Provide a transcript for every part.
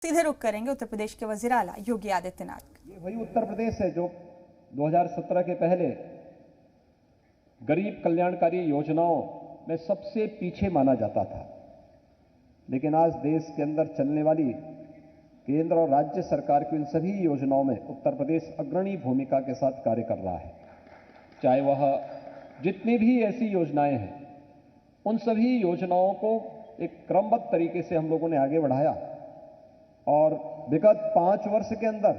सीधे रुख करेंगे उत्तर प्रदेश के वजीर आला योगी आदित्यनाथ। ये वही उत्तर प्रदेश है जो 2017 के पहले गरीब कल्याणकारी योजनाओं में सबसे पीछे माना जाता था, लेकिन आज देश के अंदर चलने वाली केंद्र और राज्य सरकार की इन सभी योजनाओं में उत्तर प्रदेश अग्रणी भूमिका के साथ कार्य कर रहा है। चाहे वह जितनी भी ऐसी योजनाएं हैं, उन सभी योजनाओं को एक क्रमबद्ध तरीके से हम लोगों ने आगे बढ़ाया और विगत 5 वर्ष के अंदर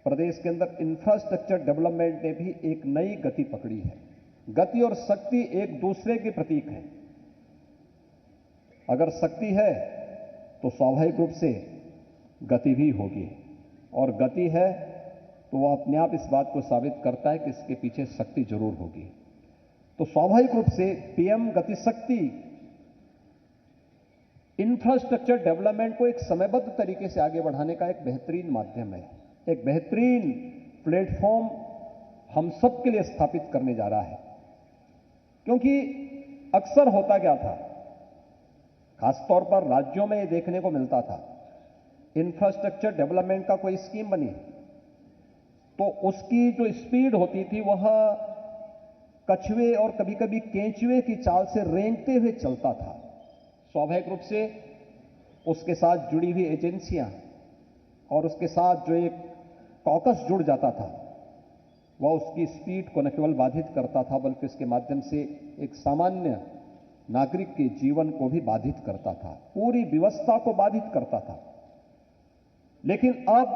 प्रदेश के अंदर इंफ्रास्ट्रक्चर डेवलपमेंट ने भी एक नई गति पकड़ी है। गति और शक्ति एक दूसरे के प्रतीक हैं। अगर शक्ति है तो स्वाभाविक रूप से गति भी होगी, और गति है तो वह अपने आप इस बात को साबित करता है कि इसके पीछे शक्ति जरूर होगी। तो स्वाभाविक रूप से पीएम गति शक्ति इंफ्रास्ट्रक्चर डेवलपमेंट को एक समयबद्ध तरीके से आगे बढ़ाने का एक बेहतरीन माध्यम है, एक बेहतरीन प्लेटफॉर्म हम सब के लिए स्थापित करने जा रहा है। क्योंकि अक्सर होता क्या था, खासतौर पर राज्यों में यह देखने को मिलता था, इंफ्रास्ट्रक्चर डेवलपमेंट का कोई स्कीम बनी तो उसकी जो स्पीड होती थी वह कछुए और कभी कभी केंचुए की चाल से रेंगते हुए चलता था। स्वाभाविक रूप से उसके साथ जुड़ी हुई एजेंसियां और उसके साथ जो एक कॉकस जुड़ जाता था, वह उसकी स्पीड को न केवल बाधित करता था बल्कि उसके माध्यम से एक सामान्य नागरिक के जीवन को भी बाधित करता था, पूरी व्यवस्था को बाधित करता था। लेकिन अब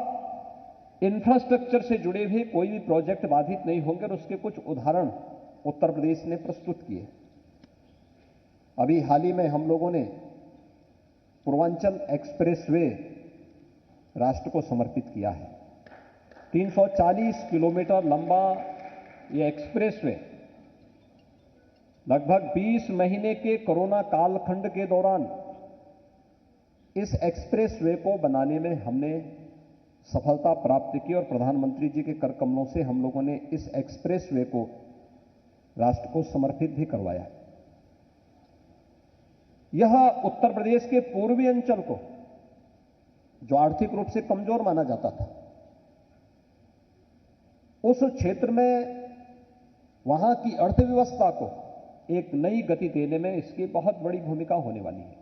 इंफ्रास्ट्रक्चर से जुड़े हुए कोई भी प्रोजेक्ट बाधित नहीं होंगे और उसके कुछ उदाहरण उत्तर प्रदेश ने प्रस्तुत किए। अभी हाल ही में हम लोगों ने पूर्वांचल एक्सप्रेसवे राष्ट्र को समर्पित किया है। 340 किलोमीटर लंबा यह एक्सप्रेसवे लगभग 20 महीने के कोरोना कालखंड के दौरान इस एक्सप्रेसवे को बनाने में हमने सफलता प्राप्त की और प्रधानमंत्री जी के कर कमलों से हम लोगों ने इस एक्सप्रेसवे को राष्ट्र को समर्पित भी करवाया। यह उत्तर प्रदेश के पूर्वी अंचल को, जो आर्थिक रूप से कमजोर माना जाता था, उस क्षेत्र में वहां की अर्थव्यवस्था को एक नई गति देने में इसकी बहुत बड़ी भूमिका होने वाली है।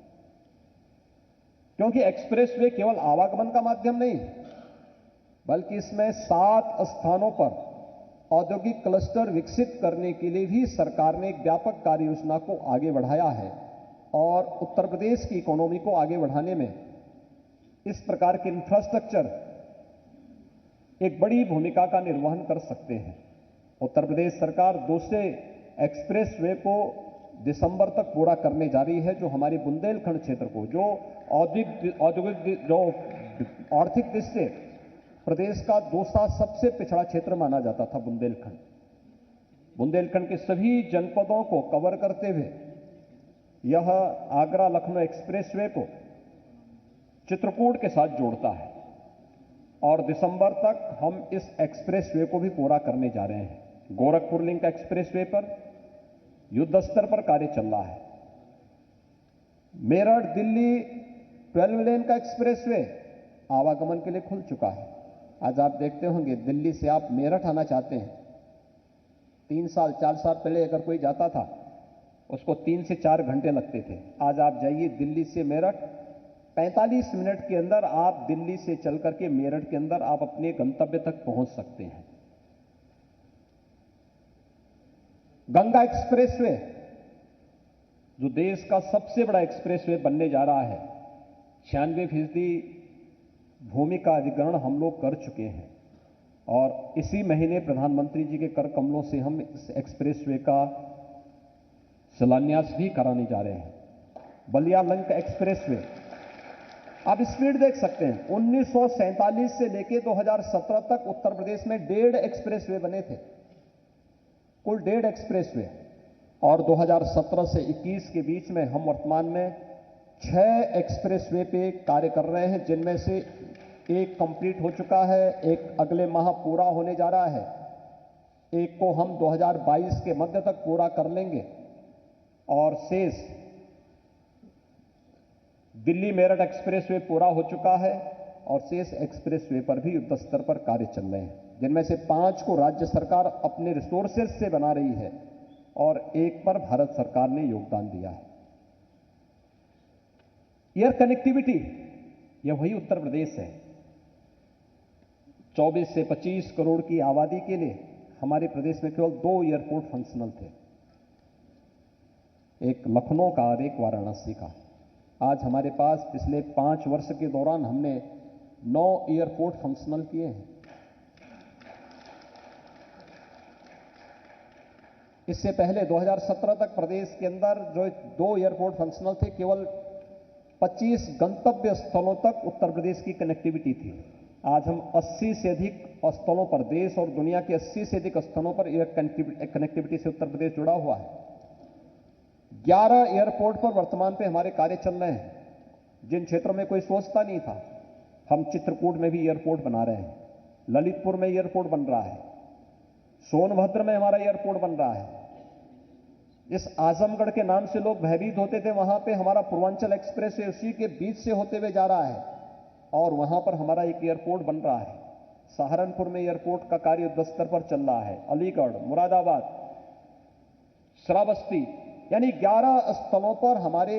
क्योंकि एक्सप्रेसवे केवल आवागमन का माध्यम नहीं, बल्कि इसमें 7 स्थानों पर औद्योगिक क्लस्टर विकसित करने के लिए भी सरकार ने एक व्यापक कार्य योजना को आगे बढ़ाया है और उत्तर प्रदेश की इकोनॉमी को आगे बढ़ाने में इस प्रकार के इंफ्रास्ट्रक्चर एक बड़ी भूमिका का निर्वहन कर सकते हैं। उत्तर प्रदेश सरकार दूसरे एक्सप्रेसवे को दिसंबर तक पूरा करने जा रही है, जो हमारे बुंदेलखंड क्षेत्र को, जो औद्योगिक जो आर्थिक दृष्टि से प्रदेश का दूसरा सबसे पिछड़ा क्षेत्र माना जाता था बुंदेलखंड के सभी जनपदों को कवर करते हुए यह आगरा लखनऊ एक्सप्रेसवे को चित्रकूट के साथ जोड़ता है और दिसंबर तक हम इस एक्सप्रेसवे को भी पूरा करने जा रहे हैं। गोरखपुर लिंक एक्सप्रेसवे पर युद्ध स्तर पर कार्य चल रहा है। मेरठ दिल्ली 12 लेन का एक्सप्रेसवे आवागमन के लिए खुल चुका है। आज आप देखते होंगे, दिल्ली से आप मेरठ आना चाहते हैं, 3 साल 4 साल पहले अगर कोई जाता था उसको 3 से 4 घंटे लगते थे। आज आप जाइए दिल्ली से मेरठ, 45 मिनट के अंदर आप दिल्ली से चल करके मेरठ के अंदर आप अपने गंतव्य तक पहुंच सकते हैं। गंगा एक्सप्रेसवे, जो देश का सबसे बड़ा एक्सप्रेसवे बनने जा रहा है, 96% भूमि का अधिग्रहण हम लोग कर चुके हैं और इसी महीने प्रधानमंत्री जी के कर कमलों से हम इस एक्सप्रेसवे का शिलान्यास भी कराने जा रहे हैं। बलिया लिंक एक्सप्रेसवे, आप स्पीड देख सकते हैं, 1947 से लेकर 2017 तक उत्तर प्रदेश में 1.5 एक्सप्रेसवे बने थे, कुल 1.5 एक्सप्रेसवे, और 2017 से 21 के बीच में हम वर्तमान में 6 एक्सप्रेसवे पे कार्य कर रहे हैं, जिनमें से एक कंप्लीट हो चुका है, एक अगले माह पूरा होने जा रहा है, एक को हम 2022 के मध्य तक पूरा कर लेंगे और शेष दिल्ली मेरठ एक्सप्रेसवे पूरा हो चुका है और शेष एक्सप्रेसवे पर भी युद्ध स्तर पर कार्य चल रहे हैं, जिनमें से 5 को राज्य सरकार अपने रिसोर्सेज से बना रही है और 1 पर भारत सरकार ने योगदान दिया है। एयर कनेक्टिविटी, यह वही उत्तर प्रदेश है। 24 से 25 करोड़ की आबादी के लिए हमारे प्रदेश में केवल 2 एयरपोर्ट फंक्शनल थे, एक लखनऊ का और एक वाराणसी का। आज हमारे पास पिछले 5 वर्ष के दौरान हमने 9 एयरपोर्ट फंक्शनल किए हैं। इससे पहले 2017 तक प्रदेश के अंदर जो 2 एयरपोर्ट फंक्शनल थे, केवल 25 गंतव्य स्थलों तक उत्तर प्रदेश की कनेक्टिविटी थी। आज हम 80 से अधिक स्थलों पर, देश और दुनिया के 80 से अधिक स्थलों पर एयर कनेक्टिविटी से उत्तर प्रदेश जुड़ा हुआ है। 11 एयरपोर्ट पर वर्तमान पे हमारे कार्य चल रहे हैं, जिन क्षेत्रों में कोई सोचता नहीं था। हम चित्रकूट में भी एयरपोर्ट बना रहे हैं, ललितपुर में एयरपोर्ट बन रहा है, सोनभद्र में हमारा एयरपोर्ट बन रहा है। इस आजमगढ़ के नाम से लोग भयभीत होते थे, वहां पे हमारा पूर्वांचल एक्सप्रेस उसी के बीच से होते हुए जा रहा है और वहां पर हमारा एक एयरपोर्ट बन रहा है। सहारनपुर में एयरपोर्ट का कार्य युद्ध स्तर पर चल रहा है। अलीगढ़, मुरादाबाद, श्रावस्ती, यानी 11 स्थलों पर हमारे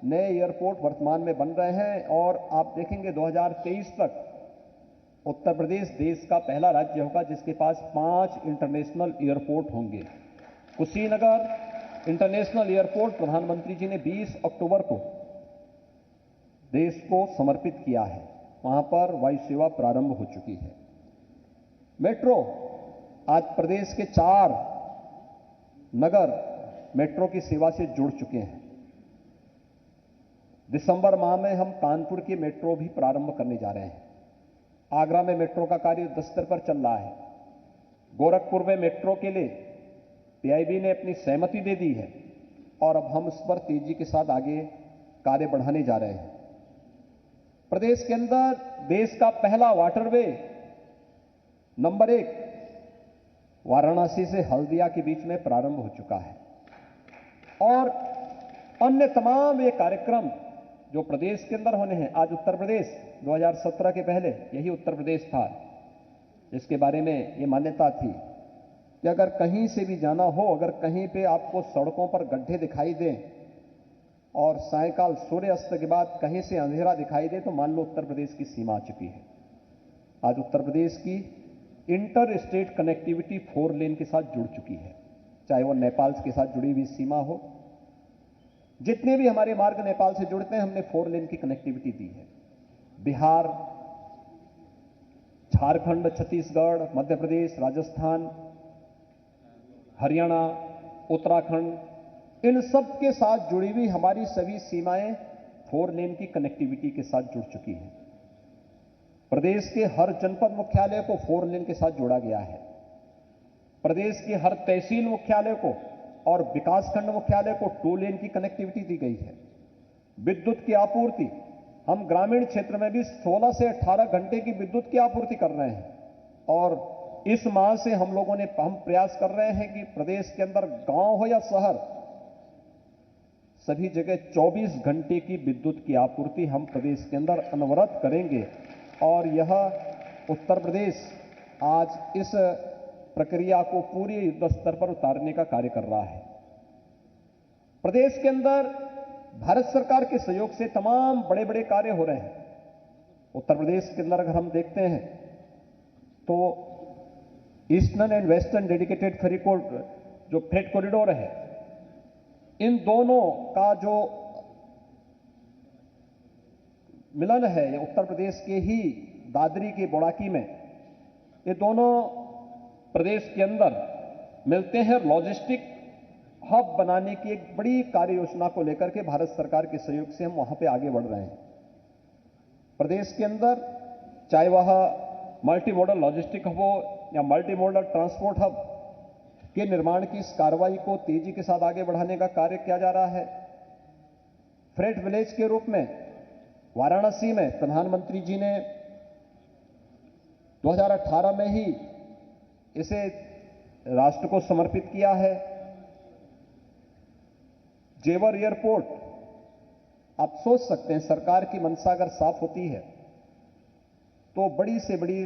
नए एयरपोर्ट वर्तमान में बन रहे हैं और आप देखेंगे 2023 तक उत्तर प्रदेश देश का पहला राज्य होगा जिसके पास 5 इंटरनेशनल एयरपोर्ट होंगे। कुशीनगर इंटरनेशनल एयरपोर्ट प्रधानमंत्री जी ने 20 अक्टूबर को देश को समर्पित किया है, वहां पर वायु सेवा प्रारंभ हो चुकी है। मेट्रो, आज प्रदेश के 4 नगर मेट्रो की सेवा से जुड़ चुके हैं। दिसंबर माह में हम कानपुर की मेट्रो भी प्रारंभ करने जा रहे हैं। आगरा में मेट्रो का कार्य युद्ध स्तर पर चल रहा है। गोरखपुर में मेट्रो के लिए पीआईबी ने अपनी सहमति दे दी है और अब हम इस पर तेजी के साथ आगे कार्य बढ़ाने जा रहे हैं। प्रदेश के अंदर देश का पहला वाटरवे नंबर 1 वाराणसी से हल्दिया के बीच में प्रारंभ हो चुका है और अन्य तमाम ये कार्यक्रम जो प्रदेश के अंदर होने हैं। आज उत्तर प्रदेश 2017 के पहले यही उत्तर प्रदेश था जिसके बारे में ये मान्यता थी कि अगर कहीं से भी जाना हो, अगर कहीं पे आपको सड़कों पर गड्ढे दिखाई दें और सायंकाल सूर्यास्त के बाद कहीं से अंधेरा दिखाई दे तो मान लो उत्तर प्रदेश की सीमा आ चुकी है। आज उत्तर प्रदेश की इंटर स्टेट कनेक्टिविटी 4 लेन के साथ जुड़ चुकी है, चाहे वो नेपाल के साथ जुड़ी हुई सीमा हो। जितने भी हमारे मार्ग नेपाल से जुड़ते हैं हमने 4 लेन की कनेक्टिविटी दी है। बिहार, झारखंड, छत्तीसगढ़, मध्य प्रदेश, राजस्थान, हरियाणा, उत्तराखंड, इन सब के साथ जुड़ी हुई हमारी सभी सीमाएं 4 लेन की कनेक्टिविटी के साथ जुड़ चुकी हैं। प्रदेश के हर जनपद मुख्यालय को 4 लेन के साथ जोड़ा गया है। प्रदेश के हर तहसील मुख्यालय को और विकासखंड मुख्यालय को 2 लेन की कनेक्टिविटी दी गई है। विद्युत की आपूर्ति, हम ग्रामीण क्षेत्र में भी 16 से 18 घंटे की विद्युत की आपूर्ति कर रहे हैं और इस माह से हम प्रयास कर रहे हैं कि प्रदेश के अंदर गांव हो या शहर, सभी जगह 24 घंटे की विद्युत की आपूर्ति हम प्रदेश के अंदर अनवरत करेंगे और यह उत्तर प्रदेश आज इस प्रक्रिया को पूरे युद्ध स्तर पर उतारने का कार्य कर रहा है। प्रदेश के अंदर भारत सरकार के सहयोग से तमाम बड़े बड़े कार्य हो रहे हैं। उत्तर प्रदेश के अंदर अगर हम देखते हैं तो eastern and western dedicated freight corridor है, इन दोनों का जो मिलन है ये उत्तर प्रदेश के ही दादरी के बोड़ाकी में, ये दोनों प्रदेश के अंदर मिलते हैं। लॉजिस्टिक हब बनाने की एक बड़ी कार्य योजना को लेकर के भारत सरकार के सहयोग से हम वहां पे आगे बढ़ रहे हैं। प्रदेश के अंदर चाहे वह मल्टी मॉडल लॉजिस्टिक हब हो या मल्टी मॉडल ट्रांसपोर्ट हब के निर्माण की इस कार्रवाई को तेजी के साथ आगे बढ़ाने का कार्य किया जा रहा है। फ्रेट विलेज के रूप में वाराणसी में प्रधानमंत्री जी ने 2018 में ही इसे राष्ट्र को समर्पित किया है। जेवर एयरपोर्ट आप सोच सकते हैं सरकार की मंशा अगर साफ होती है तो बड़ी से बड़ी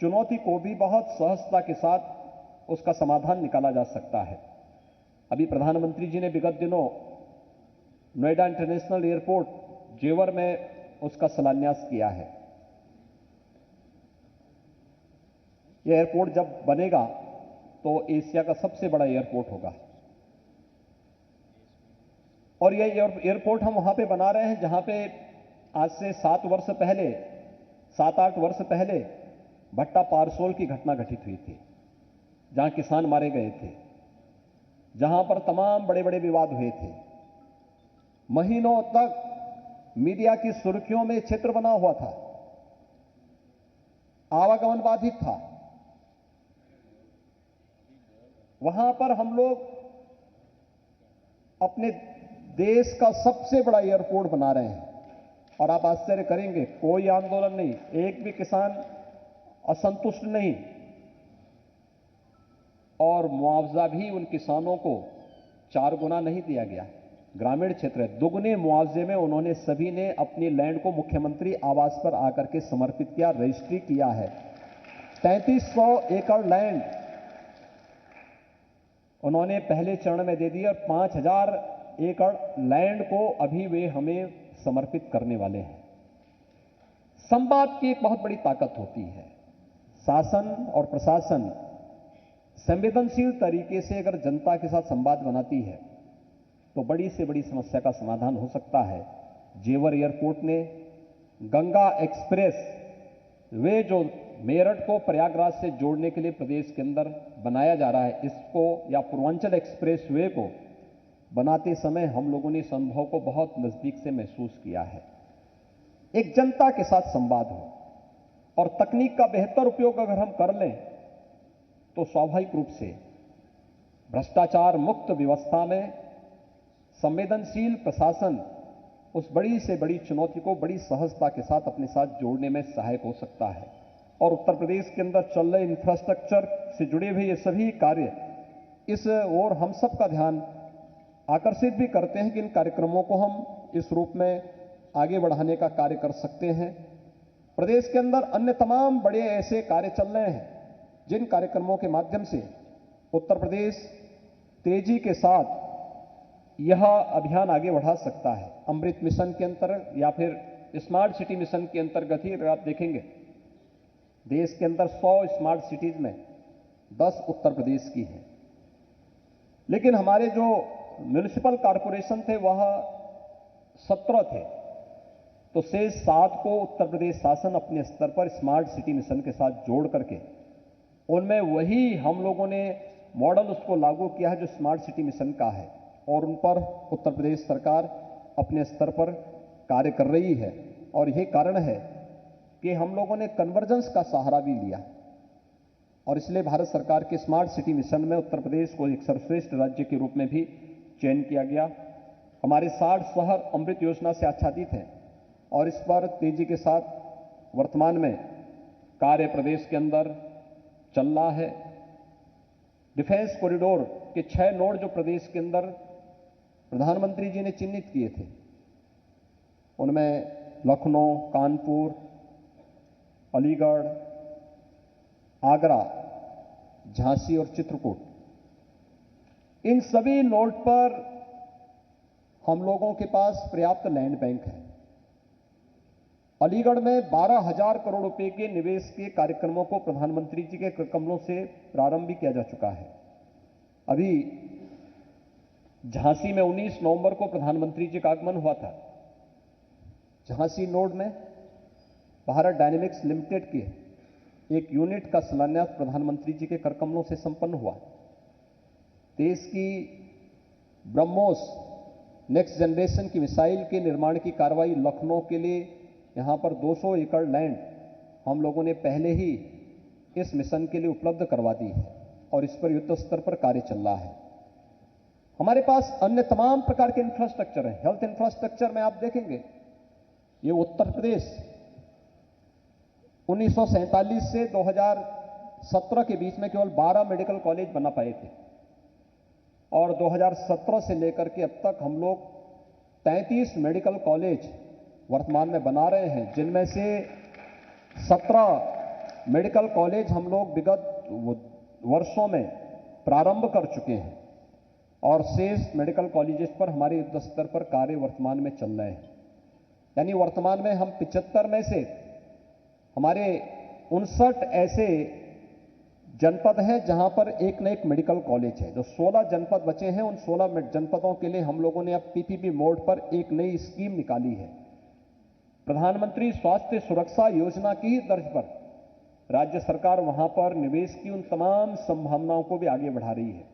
चुनौती को भी बहुत सहजता के साथ उसका समाधान निकाला जा सकता है। अभी प्रधानमंत्री जी ने विगत दिनों नोएडा इंटरनेशनल एयरपोर्ट जेवर में उसका शिलान्यास किया है। यह एयरपोर्ट जब बनेगा तो एशिया का सबसे बड़ा एयरपोर्ट होगा और यह एयरपोर्ट हम वहां पे बना रहे हैं जहां पे आज से 7-8 वर्ष पहले भट्टा पारसोल की घटना घटित हुई थी, जहां किसान मारे गए थे, जहां पर तमाम बड़े बड़े विवाद हुए थे। महीनों तक मीडिया की सुर्खियों में क्षेत्र बना हुआ था, आवागमन बाधित था। वहां पर हम लोग अपने देश का सबसे बड़ा एयरपोर्ट बना रहे हैं और आप आश्चर्य करेंगे, कोई आंदोलन नहीं, एक भी किसान असंतुष्ट नहीं और मुआवजा भी उन किसानों को 4 गुना नहीं दिया गया। ग्रामीण क्षेत्र है, दुगने मुआवजे में उन्होंने सभी ने अपनी लैंड को मुख्यमंत्री आवास पर आकर के समर्पित किया, रजिस्ट्री किया है। 3300 एकड़ लैंड उन्होंने पहले चरण में दे दी और 5000 एकड़ लैंड को अभी वे हमें समर्पित करने वाले हैं। संवाद की एक बहुत बड़ी ताकत होती है। शासन और प्रशासन संवेदनशील तरीके से अगर जनता के साथ संवाद बनाती है तो बड़ी से बड़ी समस्या का समाधान हो सकता है। जेवर एयरपोर्ट ने गंगा एक्सप्रेस वे जो मेरठ को प्रयागराज से जोड़ने के लिए प्रदेश के अंदर बनाया जा रहा है, इसको या पूर्वांचल एक्सप्रेस वे को बनाते समय हम लोगों ने इस अनुभव को बहुत नजदीक से महसूस किया है। एक जनता के साथ संवाद हो और तकनीक का बेहतर उपयोग अगर हम कर लें तो स्वाभाविक रूप से भ्रष्टाचार मुक्त व्यवस्था में संवेदनशील प्रशासन उस बड़ी से बड़ी चुनौती को बड़ी सहजता के साथ अपने साथ जोड़ने में सहायक हो सकता है। और उत्तर प्रदेश के अंदर चल रहे इंफ्रास्ट्रक्चर से जुड़े हुए ये सभी कार्य इस ओर हम सब का ध्यान आकर्षित भी करते हैं कि इन कार्यक्रमों को हम इस रूप में आगे बढ़ाने का कार्य कर सकते हैं। प्रदेश के अंदर अन्य तमाम बड़े ऐसे कार्य चल रहे हैं जिन कार्यक्रमों के माध्यम से उत्तर प्रदेश तेजी के साथ यह अभियान आगे बढ़ा सकता है। अमृत मिशन के अंतर्गत या फिर स्मार्ट सिटी मिशन के अंतर्गत ही अगर आप देखेंगे देश के अंदर 100 स्मार्ट सिटीज में 10 उत्तर प्रदेश की हैं, लेकिन हमारे जो म्युनिसिपल कॉरपोरेशन थे वह 17 थे, तो शेष 7 को उत्तर प्रदेश शासन अपने स्तर पर स्मार्ट सिटी मिशन के साथ जोड़ करके उनमें वही हम लोगों ने मॉडल उसको लागू किया है जो स्मार्ट सिटी मिशन का है और उन पर उत्तर प्रदेश सरकार अपने स्तर पर कार्य कर रही है। और यही कारण है कि हम लोगों ने कन्वर्जेंस का सहारा भी लिया और इसलिए भारत सरकार के स्मार्ट सिटी मिशन में उत्तर प्रदेश को एक सर्वश्रेष्ठ राज्य के रूप में भी चयन किया गया। हमारे 60 शहर अमृत योजना से आच्छादित हैं और इस पर तेजी के साथ वर्तमान में कार्य प्रदेश के अंदर चल रहा है। डिफेंस कॉरिडोर के 6 नोड जो प्रदेश के अंदर प्रधानमंत्री जी ने चिन्हित किए थे, उनमें लखनऊ, कानपुर, अलीगढ़, आगरा, झांसी और चित्रकूट, इन सभी नोड पर हम लोगों के पास पर्याप्त लैंड बैंक है। अलीगढ़ में 12,000 करोड़ रुपए के निवेश के कार्यक्रमों को प्रधानमंत्री जी के कमलों से प्रारंभ भी किया जा चुका है। अभी झांसी में 19 नवंबर को प्रधानमंत्री जी का आगमन हुआ था। झांसी नोड में भारत डायनेमिक्स लिमिटेड के एक यूनिट का शिलान्यास प्रधानमंत्री जी के करकमलों से संपन्न हुआ। देश की ब्रह्मोस नेक्स्ट जनरेशन की मिसाइल के निर्माण की कार्रवाई लखनऊ के लिए यहां पर 200 एकड़ लैंड हम लोगों ने पहले ही इस मिशन के लिए उपलब्ध करवा दी है और इस पर युद्ध स्तर पर कार्य चल रहा है। हमारे पास अन्य तमाम प्रकार के इंफ्रास्ट्रक्चर हैं। हेल्थ इंफ्रास्ट्रक्चर में आप देखेंगे ये उत्तर प्रदेश 1947 से 2017 के बीच में केवल 12 मेडिकल कॉलेज बना पाए थे और 2017 से लेकर के अब तक हम लोग 33 मेडिकल कॉलेज वर्तमान में बना रहे हैं, जिनमें से 17 मेडिकल कॉलेज हम लोग विगत वर्षों में प्रारंभ कर चुके हैं और शेष मेडिकल कॉलेजेस पर हमारे युद्ध स्तर पर कार्य वर्तमान में चल रहे हैं। यानी वर्तमान में हम 75 में से हमारे 59 ऐसे जनपद हैं जहां पर एक न एक मेडिकल कॉलेज है। जो 16 जनपद बचे हैं, उन 16 जनपदों के लिए हम लोगों ने अब पीपीपी मोड पर एक नई स्कीम निकाली है। प्रधानमंत्री स्वास्थ्य सुरक्षा योजना की ही तर्ज पर राज्य सरकार वहां पर निवेश की उन तमाम संभावनाओं को भी आगे बढ़ा रही है,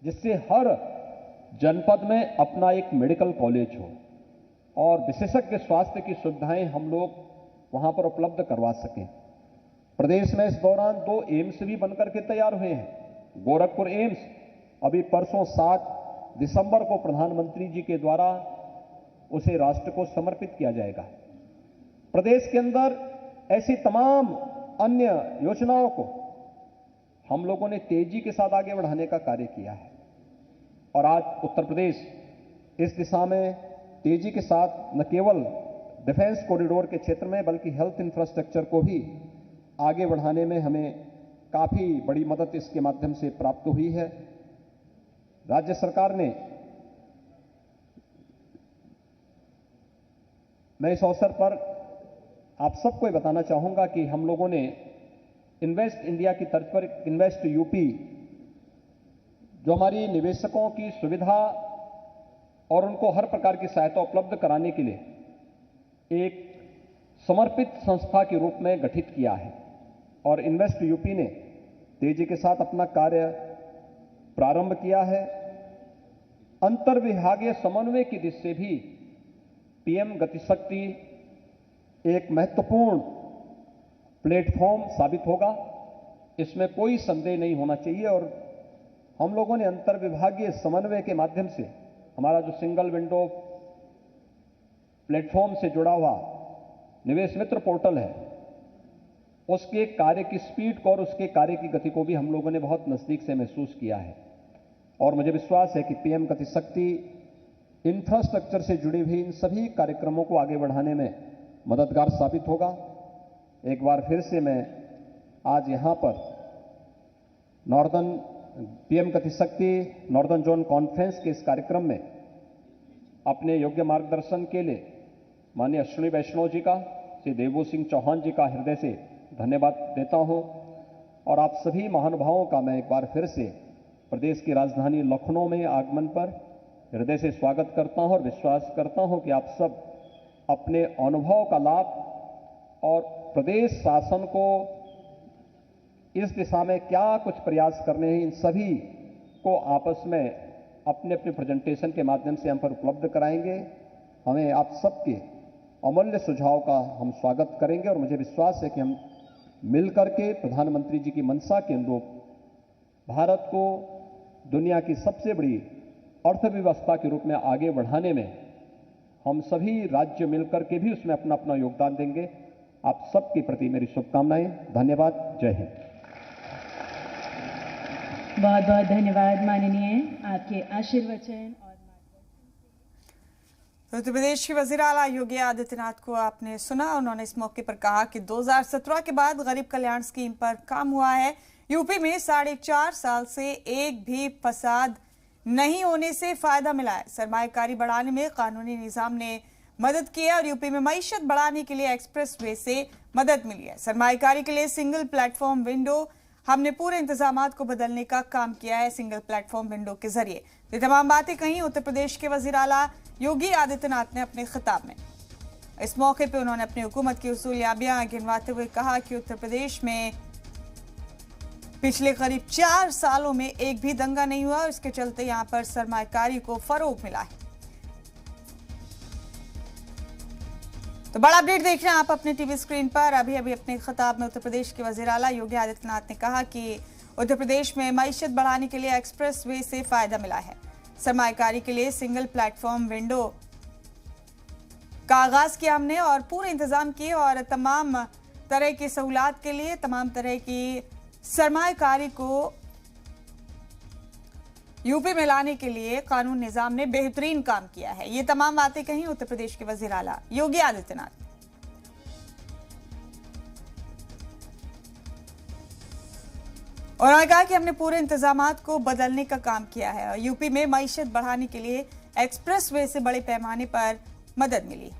जिससे हर जनपद में अपना एक मेडिकल कॉलेज हो और विशेषज्ञ स्वास्थ्य की सुविधाएं हम लोग वहां पर उपलब्ध करवा सकें। प्रदेश में इस दौरान 2 एम्स भी बनकर के तैयार हुए हैं। गोरखपुर एम्स अभी परसों 7 दिसंबर को प्रधानमंत्री जी के द्वारा उसे राष्ट्र को समर्पित किया जाएगा। प्रदेश के अंदर ऐसी तमाम अन्य योजनाओं को हम लोगों ने तेजी के साथ आगे बढ़ाने का कार्य किया है और आज उत्तर प्रदेश इस दिशा में तेजी के साथ न केवल डिफेंस कॉरिडोर के क्षेत्र में बल्कि हेल्थ इंफ्रास्ट्रक्चर को भी आगे बढ़ाने में हमें काफी बड़ी मदद इसके माध्यम से प्राप्त हुई है। राज्य सरकार ने, मैं इस अवसर पर आप सबको बताना चाहूंगा कि हम लोगों ने इन्वेस्ट इंडिया की तर्ज पर इन्वेस्ट यूपी, जो हमारी निवेशकों की सुविधा और उनको हर प्रकार की सहायता उपलब्ध कराने के लिए एक समर्पित संस्था के रूप में गठित किया है और इन्वेस्ट यूपी ने तेजी के साथ अपना कार्य प्रारंभ किया है। अंतर विभागीय समन्वय की दृष्टि से भी पीएम गतिशक्ति एक महत्वपूर्ण प्लेटफॉर्म साबित होगा, इसमें कोई संदेह नहीं होना चाहिए। और हम लोगों ने अंतर विभागीय समन्वय के माध्यम से हमारा जो सिंगल विंडो प्लेटफॉर्म से जुड़ा हुआ निवेश मित्र पोर्टल है, उसके कार्य की स्पीड को और उसके कार्य की गति को भी हम लोगों ने बहुत नजदीक से महसूस किया है और मुझे विश्वास है कि पीएम गतिशक्ति इंफ्रास्ट्रक्चर से जुड़ी हुई इन सभी कार्यक्रमों को आगे बढ़ाने में मददगार साबित होगा। एक बार फिर से मैं आज यहां पर PM Gati Shakti northern zone conference के इस कार्यक्रम में अपने योग्य मार्गदर्शन के लिए माननीय अश्विनी वैष्णव जी का, श्री देवू सिंह चौहान जी का हृदय से धन्यवाद देता हूं और आप सभी महानुभावों का मैं एक बार फिर से प्रदेश की राजधानी लखनऊ में आगमन पर हृदय से स्वागत करता हूं और विश्वास करता हूं कि आप सब अपने अनुभव का लाभ और प्रदेश शासन को इस दिशा में क्या कुछ प्रयास करने हैं, इन सभी को आपस में अपने अपने प्रेजेंटेशन के माध्यम से हम पर उपलब्ध कराएंगे। हमें आप सबके अमूल्य सुझाव का हम स्वागत करेंगे और मुझे विश्वास है कि हम मिलकर के प्रधानमंत्री जी की मंशा के अनुरूप भारत को दुनिया की सबसे बड़ी अर्थव्यवस्था के रूप में आगे बढ़ाने में हम सभी राज्य मिलकर के भी उसमें अपना अपना योगदान देंगे। आप सबके प्रति मेरी शुभकामनाएं। धन्यवाद। जय हिंद। बहुत बहुत धन्यवाद माननीय, आपके आशीर्वचन और उत्तर प्रदेश के वजीर आला योगी आदित्यनाथ को आपने सुना। उन्होंने इस मौके पर कहा कि 2017 के बाद गरीब कल्याण स्कीम पर काम हुआ है। यूपी में 4.5 साल से एक भी फसाद नहीं होने से फायदा मिला है। सरमायाकारी बढ़ाने में कानूनी निजाम ने मदद की है और यूपी में मईशत बढ़ाने के लिए एक्सप्रेस वे से मदद मिली है। सरमायाकारी के लिए सिंगल प्लेटफॉर्म विंडो, हमने पूरे इंतजामात को बदलने का काम किया है सिंगल प्लेटफॉर्म विंडो के जरिए। ये तमाम बातें कही उत्तर प्रदेश के वजीर आला योगी आदित्यनाथ ने अपने खिताब में। इस मौके पे उन्होंने अपनी हुकूमत की उसूलियाबियां गिनवाते हुए कहा कि उत्तर प्रदेश में पिछले करीब 4 सालों में एक भी दंगा नहीं हुआ और इसके चलते यहां पर सरमायाकारी को फरोग मिला है। तो बड़ा अपडेट देख रहे हैं आप अपने टीवी स्क्रीन पर। अभी अपने खिताब में उत्तर प्रदेश के वजीर आला योगी आदित्यनाथ ने कहा कि उत्तर प्रदेश में मईशत बढ़ाने के लिए एक्सप्रेस वे से फायदा मिला है। सरमायाकारी के लिए सिंगल प्लेटफॉर्म विंडो का आगाज किया हमने और पूरे इंतजाम किए और तमाम तरह की सहूलत के लिए, तमाम तरह की सरमायाकारी को यूपी में लाने के लिए कानून निजाम ने बेहतरीन काम किया है। ये तमाम बातें कही उत्तर प्रदेश के वजीर आला योगी आदित्यनाथ। और उन्होंने कहा कि हमने पूरे इंतजामात को बदलने का काम किया है और यूपी में मईशत बढ़ाने के लिए एक्सप्रेस वे से बड़े पैमाने पर मदद मिली।